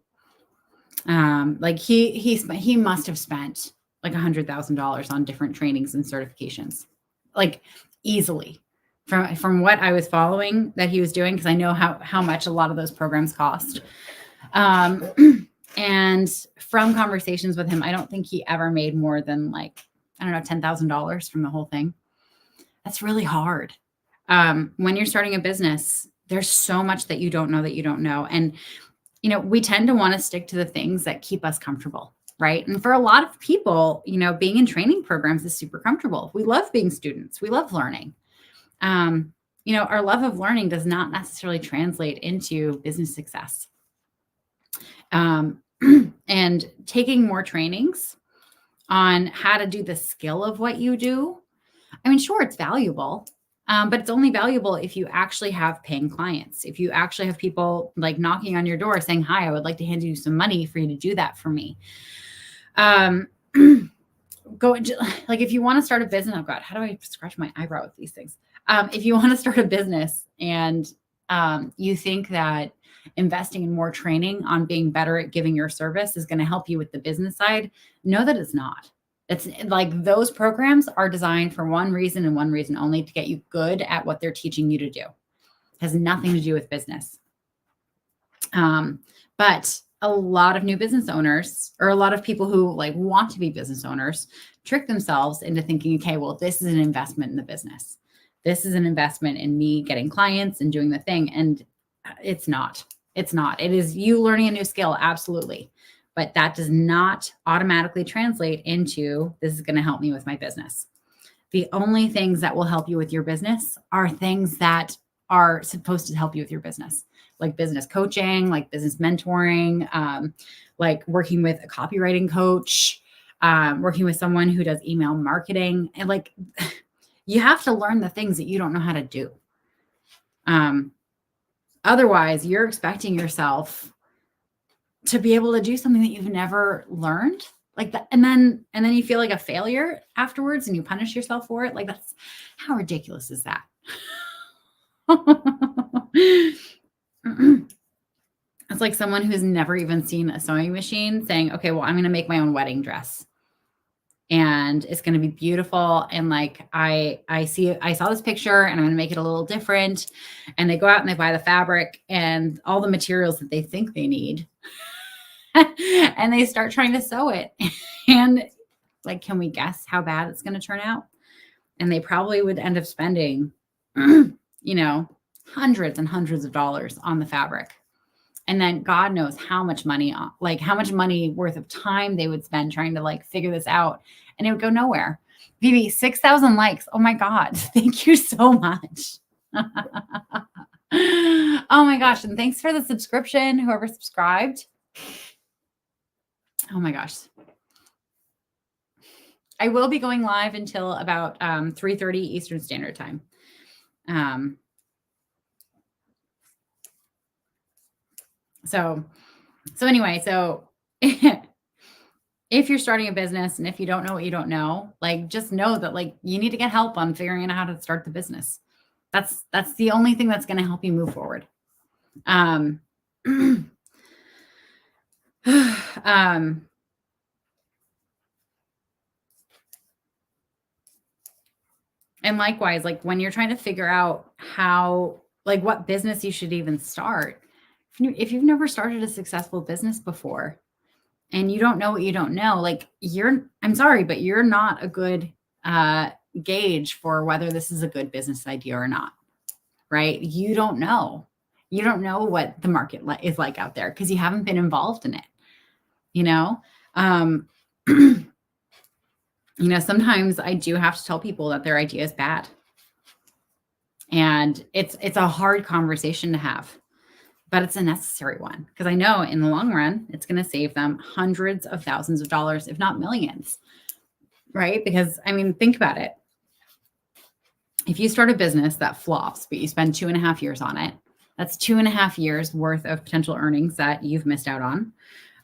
Like he must have spent like $100,000 on different trainings and certifications, like easily from what I was following that he was doing. Cause I know how much a lot of those programs cost. And from conversations with him, I don't think he ever made more than like, I don't know, $10,000 from the whole thing. That's really hard. When you're starting a business, there's so much that you don't know. And, you know, we tend to want to stick to the things that keep us comfortable, right? And for a lot of people, you know, being in training programs is super comfortable. We love being students. We love learning. You know, our love of learning does not necessarily translate into business success. And taking more trainings on how to do the skill of what you do, I mean, sure, it's valuable, but it's only valuable if you actually have paying clients. If you actually have people like knocking on your door saying, hi, I would like to hand you some money for you to do that for me. Like if you want to start a business, oh God, how do I scratch my eyebrow with these things? If you want to start a business and you think that investing in more training on being better at giving your service is going to help you with the business side, know that it's not. It's like those programs are designed for one reason and one reason only, to get you good at what they're teaching you to do. It has nothing to do with business. But a lot of new business owners, or a lot of people who like want to be business owners, trick themselves into thinking, okay, well, this is an investment in the business. This is an investment in me getting clients and doing the thing. And it's not. It's not. It is you learning a new skill, absolutely. But that does not automatically translate into this is going to help me with my business. The only things that will help you with your business are things that are supposed to help you with your business, like business coaching, like business mentoring, like working with a copywriting coach, working with someone who does email marketing. And like, you have to learn the things that you don't know how to do. Otherwise, you're expecting yourself to be able to do something that you've never learned like that. And then you feel like a failure afterwards and you punish yourself for it. Like that's how ridiculous is that? It's like someone who's never even seen a sewing machine saying, okay, well, I'm going to make my own wedding dress and it's going to be beautiful. And like, I saw this picture and I'm going to make it a little different. And they go out and they buy the fabric and all the materials that they think they need. And they start trying to sew it. And like, can we guess how bad it's going to turn out? And they probably would end up spending, hundreds and hundreds of dollars on the fabric. And then God knows how much money, like how much money worth of time they would spend trying to like figure this out. And it would go nowhere. Vivi, 6,000 likes. Oh my God. Thank you so much. Oh my gosh. And thanks for the subscription, whoever subscribed. Oh my gosh. I will be going live until about 3:30 Eastern Standard Time. So anyway, if you're starting a business and if you don't know what you don't know, like just know that like you need to get help on figuring out how to start the business. That's the only thing that's going to help you move forward. And likewise, like when you're trying to figure out how, like what business you should even start, if you've never started a successful business before and you don't know what you don't know, like I'm sorry, but you're not a good gauge for whether this is a good business idea or not, right? You don't know. You don't know what the market is like out there because you haven't been involved in it, sometimes I do have to tell people that their idea is bad. And it's a hard conversation to have, but it's a necessary one because I know in the long run, it's going to save them hundreds of thousands of dollars, if not millions, right? Because I mean, think about it. If you start a business that flops, but you spend 2.5 years on it, that's 2.5 years worth of potential earnings that you've missed out on.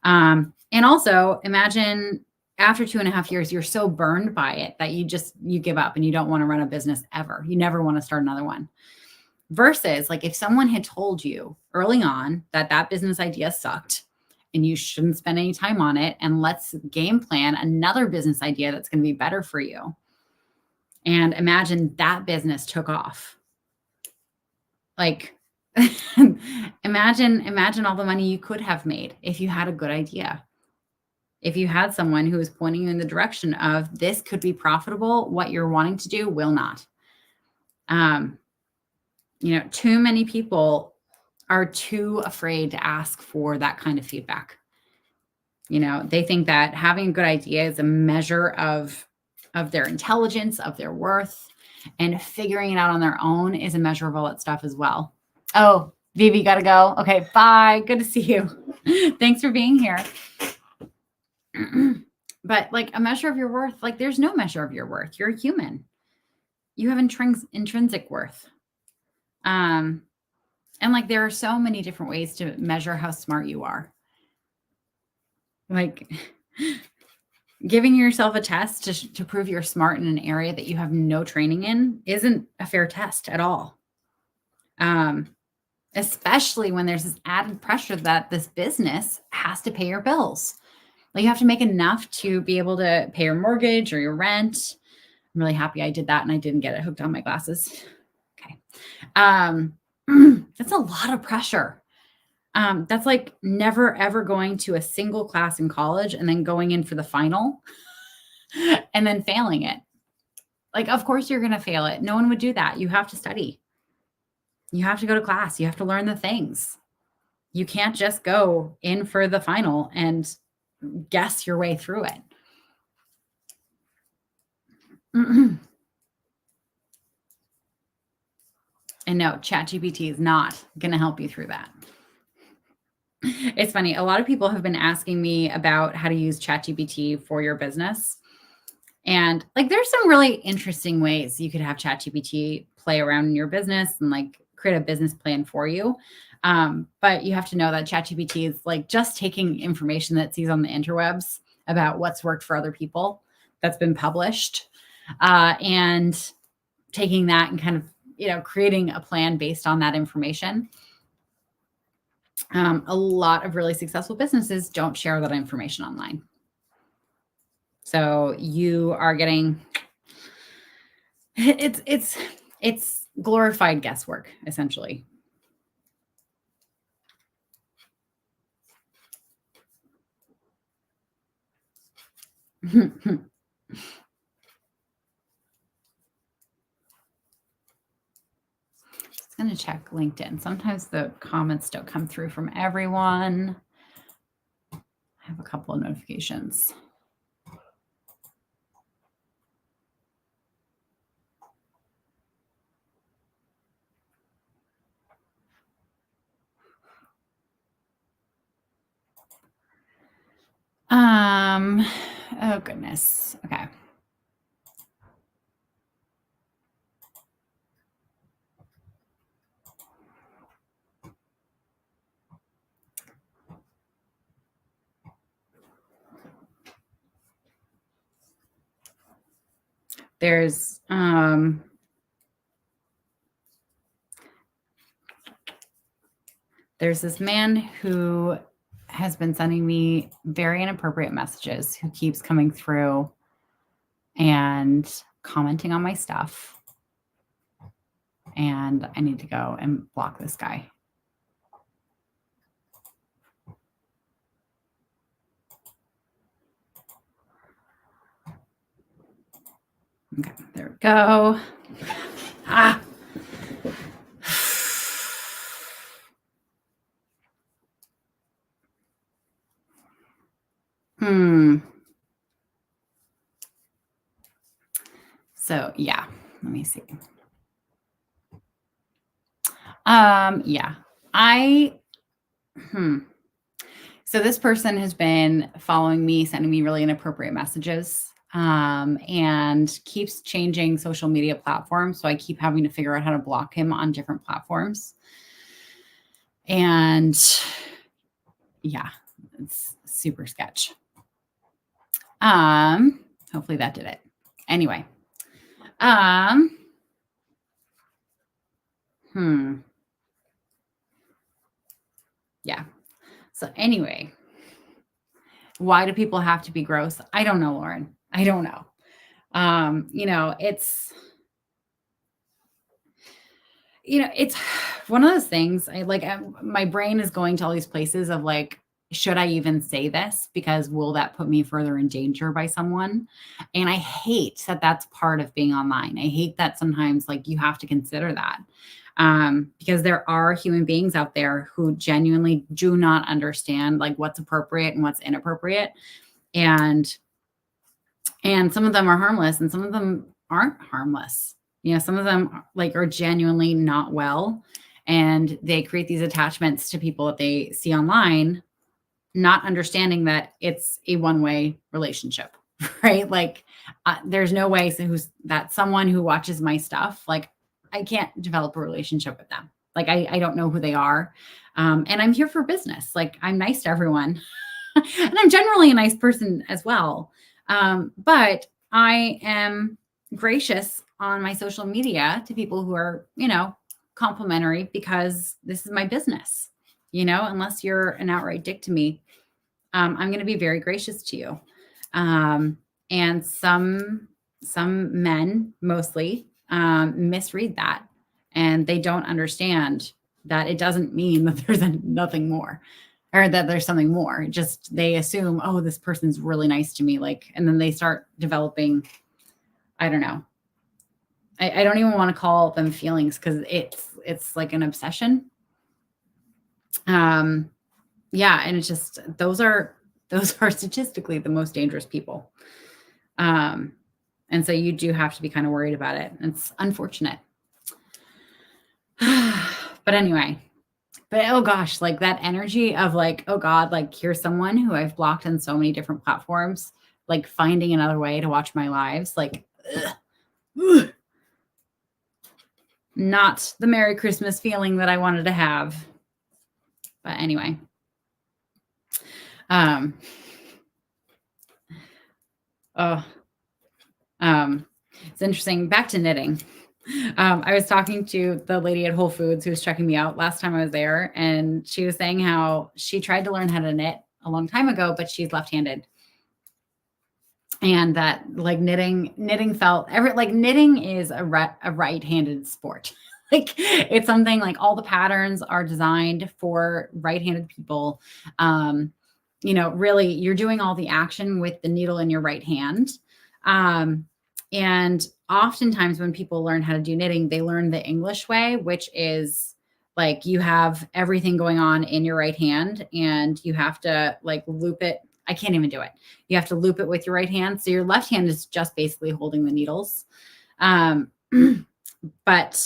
And also imagine after 2.5 years, you're so burned by it that you give up and you don't want to run a business ever. You never want to start another one. Versus like if someone had told you early on that business idea sucked and you shouldn't spend any time on it, and let's game plan another business idea that's going to be better for you. And imagine that business took off. Like imagine all the money you could have made if you had a good idea. If you had someone who was pointing you in the direction of this could be profitable, what you're wanting to do will not. Too many people are too afraid to ask for that kind of feedback. They think that having a good idea is a measure of their intelligence, of their worth, and figuring it out on their own is a measure of all that stuff as well. Oh, Vivi, gotta go. Okay, bye. Good to see you. Thanks for being here. But like a measure of your worth, like there's no measure of your worth. You're a human. You have intrinsic worth. And like there are so many different ways to measure how smart you are. Like giving yourself a test to prove you're smart in an area that you have no training in isn't a fair test at all. Especially when there's this added pressure that this business has to pay your bills. Like you have to make enough to be able to pay your mortgage or your rent. I'm really happy I did that and I didn't get it hooked on my glasses. Okay. That's a lot of pressure. That's like never, ever going to a single class in college and then going in for the final and then failing it. Like, of course you're going to fail it. No one would do that. You have to study. You have to go to class. You have to learn the things. You can't just go in for the final and guess your way through it. And no, ChatGPT is not going to help you through that. It's funny. A lot of people have been asking me about how to use ChatGPT for your business. And like, there's some really interesting ways you could have ChatGPT play around in your business and like create a business plan for you. But you have to know that ChatGPT is like just taking information that it sees on the interwebs about what's worked for other people that's been published, and taking that and kind of, creating a plan based on that information. A lot of really successful businesses don't share that information online. So you are getting, it's glorified guesswork, essentially. Just going to check LinkedIn. Sometimes the comments don't come through from everyone. I have a couple of notifications. Oh goodness. Okay. There's this man who has been sending me very inappropriate messages, who keeps coming through and commenting on my stuff. And I need to go and block this guy. Okay, there we go. Ah. So yeah, let me see. Yeah, So this person has been following me, sending me really inappropriate messages, and keeps changing social media platforms. So I keep having to figure out how to block him on different platforms. And yeah, it's super sketch. Hopefully that did it. Anyway. Yeah. So anyway, why do people have to be gross? I don't know, Lauren. I don't know. It's one of those things. My brain is going to all these places of like, should I even say this? Because will that put me further in danger by someone? And I hate that that's part of being online. I hate that sometimes like you have to consider that. Because there are human beings out there who genuinely do not understand like what's appropriate and what's inappropriate. And some of them are harmless and some of them aren't harmless. Some of them like are genuinely not well, and they create these attachments to people that they see online, not understanding that it's a one-way relationship, right? Like there's no way that someone who watches my stuff, like I can't develop a relationship with them. Like I don't know who they are. And I'm here for business. Like I'm nice to everyone. And I'm generally a nice person as well. But I am gracious on my social media to people who are, complimentary, because this is my business, unless you're an outright dick to me. I'm going to be very gracious to you. And some men mostly misread that, and they don't understand that it doesn't mean that there's nothing more, or that there's something more. Just they assume, oh, this person's really nice to me, like, and then they start developing, I don't know. I don't even want to call them feelings, because it's like an obsession. Yeah. And it's just, those are statistically the most dangerous people. And so you do have to be kind of worried about it. It's unfortunate. But anyway, but oh gosh, like that energy of like, oh God, like here's someone who I've blocked on so many different platforms, like finding another way to watch my lives, like, ugh. Not the Merry Christmas feeling that I wanted to have. But anyway, it's interesting. Back to knitting. I was talking to the lady at Whole Foods who was checking me out last time I was there, and she was saying how she tried to learn how to knit a long time ago, but she's left-handed. And that like knitting felt like knitting is a right-handed sport. Like it's something like all the patterns are designed for right-handed people. Really you're doing all the action with the needle in your right hand. And oftentimes when people learn how to do knitting, they learn the English way, which is like you have everything going on in your right hand and you have to like loop it. I can't even do it. You have to loop it with your right hand. So your left hand is just basically holding the needles. But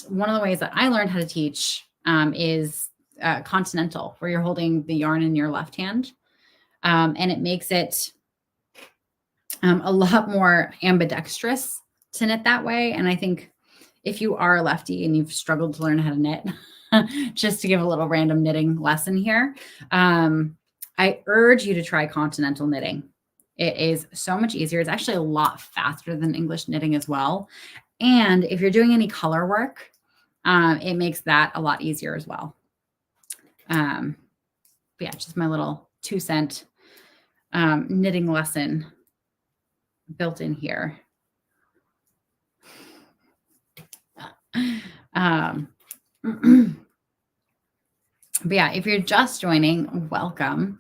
one of the ways that I learned how to teach is continental, where you're holding the yarn in your left hand. And it makes it a lot more ambidextrous to knit that way. And I think if you are a lefty and you've struggled to learn how to knit, just to give a little random knitting lesson here, I urge you to try continental knitting. It is so much easier. It's actually a lot faster than English knitting as well. And if you're doing any color work, it makes that a lot easier as well. But yeah, just my little 2-cent knitting lesson built in here. But yeah, if you're just joining, welcome.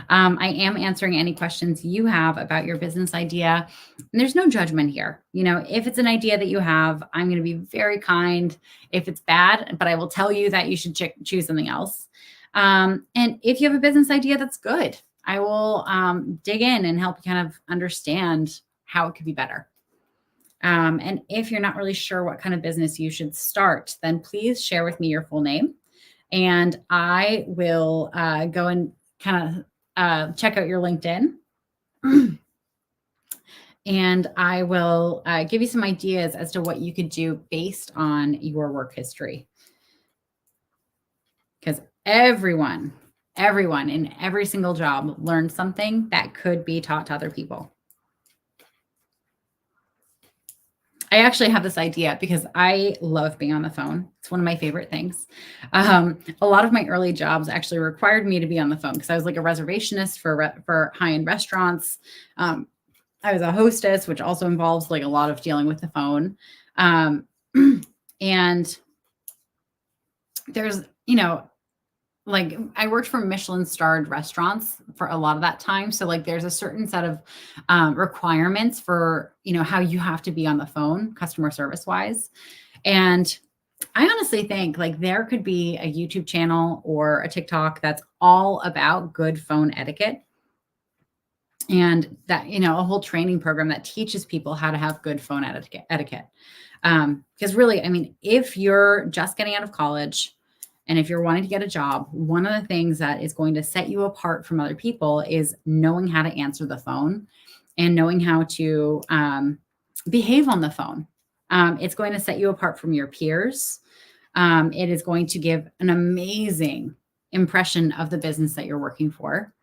I am answering any questions you have about your business idea. And there's no judgment here. If it's an idea that you have, I'm going to be very kind if it's bad, but I will tell you that you should choose something else. And if you have a business idea that's good, I will dig in and help you kind of understand how it could be better. And if you're not really sure what kind of business you should start, then please share with me your full name. And I will go and kind of check out your LinkedIn. And I will give you some ideas as to what you could do based on your work history. Because everyone in every single job learns something that could be taught to other people. I actually have this idea because I love being on the phone. It's one of my favorite things. A lot of my early jobs actually required me to be on the phone because I was like a reservationist for high-end restaurants. I was a hostess, which also involves like a lot of dealing with the phone. And there's, like I worked for Michelin starred restaurants for a lot of that time. So like there's a certain set of requirements for, how you have to be on the phone customer service wise. And I honestly think like there could be a YouTube channel or a TikTok that's all about good phone etiquette. And that, a whole training program that teaches people how to have good phone etiquette. Because really, I mean, if you're just getting out of college, and if you're wanting to get a job, one of the things that is going to set you apart from other people is knowing how to answer the phone and knowing how to behave on the phone. It's going to set you apart from your peers. It is going to give an amazing impression of the business that you're working for.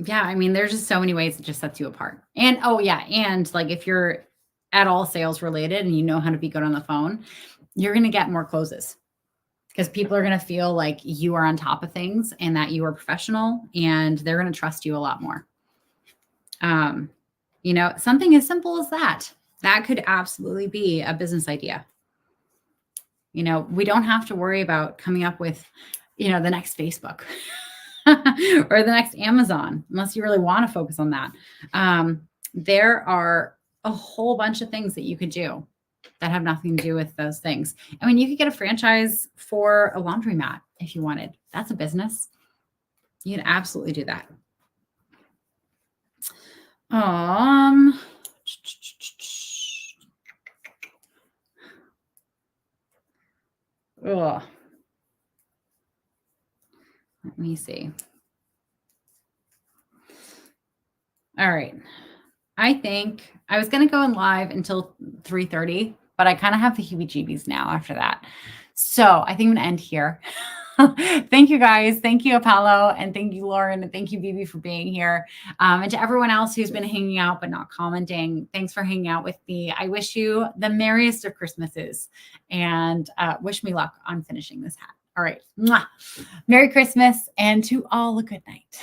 Yeah, I mean, there's just so many ways it just sets you apart. And and like if you're at all sales related and you know how to be good on the phone, you're going to get more closes because people are going to feel like you are on top of things and that you are professional and they're going to trust you a lot more. Something as simple as that could absolutely be a business idea. We don't have to worry about coming up with, the next Facebook. Or the next Amazon, unless you really want to focus on that. There are a whole bunch of things that you could do that have nothing to do with those things. I mean, you could get a franchise for a laundromat if you wanted. That's a business. You can absolutely do that. Ugh. Let me see. All right. I think I was going to go in live until 3:30, but I kind of have the heebie-jeebies now after that. So I think I'm going to end here. Thank you guys. Thank you, Apollo. And thank you, Lauren. And thank you, Bibi, for being here. And to everyone else who's been hanging out but not commenting, thanks for hanging out with me. I wish you the merriest of Christmases and wish me luck on finishing this hat. All right. Mwah. Merry Christmas and to all a good night.